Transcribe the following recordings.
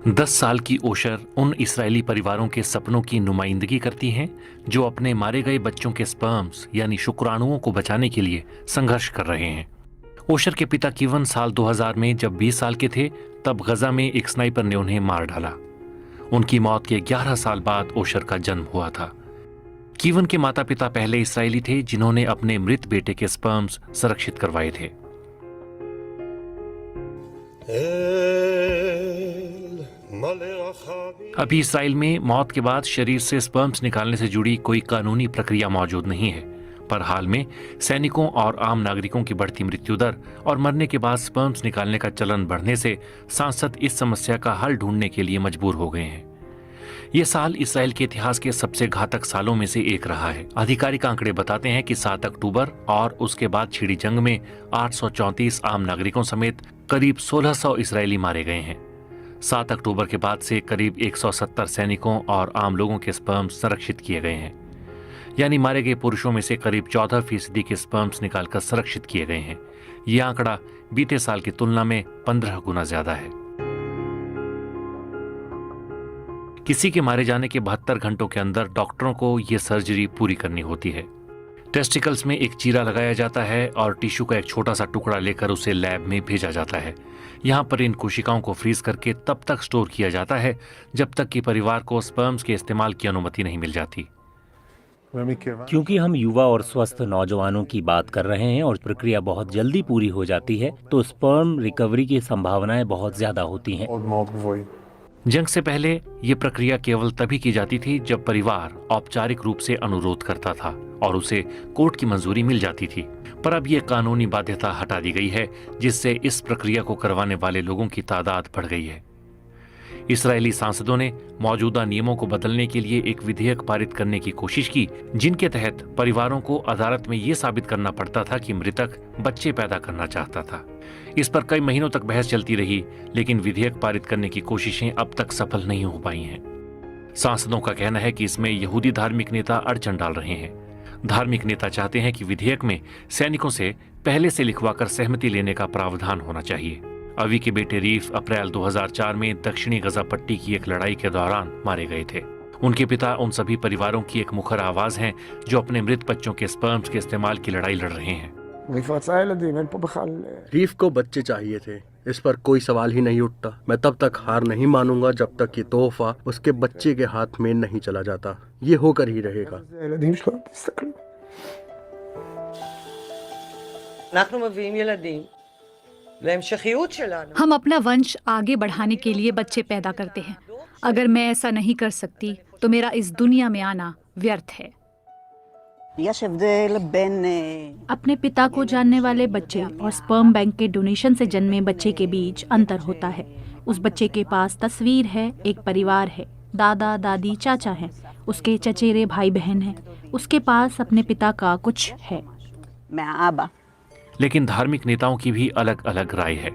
10 साल की ओशर उन इस्राएली परिवारों के सपनों की नुमाइंदगी करती हैं जो अपने मारे गए बच्चों के स्पर्म्स यानी शुक्राणुओं को बचाने के लिए संघर्ष कर रहे हैं। ओशर के पिता कीवन साल 2000 में जब 20 साल के थे तब गजा में एक स्नाइपर ने उन्हें मार डाला। उनकी मौत के 11 साल बाद ओशर का जन्म हुआ था। कीवन के माता पिता पहले इस्राएली थे जिन्होंने अपने मृत बेटे के स्पर्म्स संरक्षित करवाए थे। अभी इसराइल में मौत के बाद शरीर से स्पर्म्स निकालने से जुड़ी कोई कानूनी प्रक्रिया मौजूद नहीं है, पर हाल में सैनिकों और आम नागरिकों की बढ़ती मृत्यु दर और मरने के बाद स्पर्म्स निकालने का चलन बढ़ने से सांसद इस समस्या का हल ढूंढने के लिए मजबूर हो गए हैं। ये साल इसराइल के इतिहास के सबसे घातक सालों में से एक रहा है। आधिकारिक आंकड़े बताते हैं कि 7 अक्टूबर और उसके बाद छिड़ी जंग में 834 आम नागरिकों समेत करीब 1600 इसराइली मारे गए हैं। 7 अक्टूबर के बाद से करीब 170 सैनिकों और आम लोगों के स्पर्म्स संरक्षित किए गए हैं, यानी मारे गए पुरुषों में से करीब 14% के स्पर्म्स निकालकर संरक्षित किए गए हैं। यह आंकड़ा बीते साल की तुलना में 15 गुना ज्यादा है। किसी के मारे जाने के 72 घंटों के अंदर डॉक्टरों को यह सर्जरी पूरी करनी होती है। टेस्टिकल्स में एक चीरा लगाया जाता है और टिश्यू का एक छोटा सा टुकड़ा लेकर उसे लैब में भेजा जाता है। यहाँ पर इन कोशिकाओं को फ्रीज करके तब तक स्टोर किया जाता है जब तक कि परिवार को स्पर्म्स के इस्तेमाल की अनुमति नहीं मिल जाती। क्योंकि हम युवा और स्वस्थ नौजवानों की बात कर रहे हैं और प्रक्रिया बहुत जल्दी पूरी हो जाती है, तो स्पर्म रिकवरी की संभावनाएं बहुत ज्यादा होती हैं। जंग से पहले ये प्रक्रिया केवल तभी की जाती थी जब परिवार औपचारिक रूप से अनुरोध करता था और उसे कोर्ट की मंजूरी मिल जाती थी, पर अब ये कानूनी बाध्यता हटा दी गई है, जिससे इस प्रक्रिया को करवाने वाले लोगों की तादाद बढ़ गई है। इस्राएली सांसदों ने मौजूदा नियमों को बदलने के लिए एक विधेयक पारित करने की कोशिश की, जिनके तहत परिवारों को अदालत में ये साबित करना पड़ता था कि मृतक बच्चे पैदा करना चाहता था। इस पर कई महीनों तक बहस चलती रही, लेकिन विधेयक पारित करने की कोशिशें अब तक सफल नहीं हो पाई हैं। सांसदों का कहना है कि इसमें यहूदी धार्मिक नेता अड़चन डाल रहे हैं। धार्मिक नेता चाहते हैं कि विधेयक में सैनिकों से पहले से लिखवाकर सहमति लेने का प्रावधान होना चाहिए। अवी के बेटे रीफ अप्रैल 2004 में दक्षिणी गजा पट्टी की एक लड़ाई के दौरान मारे गए थे। उनके पिता उन सभी परिवारों की एक मुखर आवाज हैं जो अपने मृत बच्चों के स्पर्म्स के इस्तेमाल की लड़ाई लड़ रहे हैं। रीफ को बच्चे चाहिए थे, इस पर कोई सवाल ही नहीं उठता। मैं तब तक हार नहीं मानूंगा जब तक कि तोहफा उसके बच्चे के हाथ में नहीं चला जाता। ये होकर ही रहेगा। हम अपना वंश आगे बढ़ाने के लिए बच्चे पैदा करते हैं। अगर मैं ऐसा नहीं कर सकती तो मेरा इस दुनिया में आना व्यर्थ है। अपने पिता को जानने वाले बच्चे और स्पर्म बैंक के डोनेशन से जन्मे बच्चे के बीच अंतर होता है। उस बच्चे के पास तस्वीर है, एक परिवार है, दादा दादी चाचा हैं, उसके चचेरे भाई बहन हैं, उसके पास अपने पिता का कुछ है। लेकिन धार्मिक नेताओं की भी अलग अलग राय है।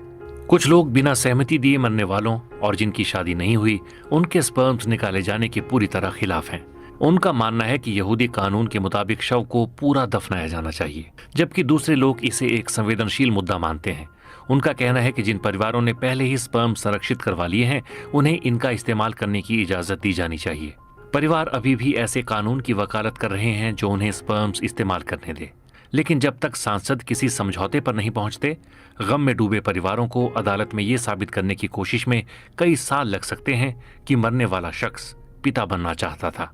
कुछ लोग बिना सहमति दिए मरने वालों और जिनकी शादी नहीं हुई उनके स्पर्म्स निकाले जाने के पूरी तरह खिलाफ हैं। उनका मानना है कि यहूदी कानून के मुताबिक शव को पूरा दफनाया जाना चाहिए, जबकि दूसरे लोग इसे एक संवेदनशील मुद्दा मानते हैं। उनका कहना है कि जिन परिवारों ने पहले ही स्पर्म संरक्षित करवा लिए हैं उन्हें इनका इस्तेमाल करने की इजाजत दी जानी चाहिए। परिवार अभी भी ऐसे कानून की वकालत कर रहे हैं जो उन्हें स्पर्म्स इस्तेमाल करने दे, लेकिन जब तक सांसद किसी समझौते पर नहीं पहुंचते, गम में डूबे परिवारों को अदालत में ये साबित करने की कोशिश में कई साल लग सकते हैं कि मरने वाला शख्स पिता बनना चाहता था।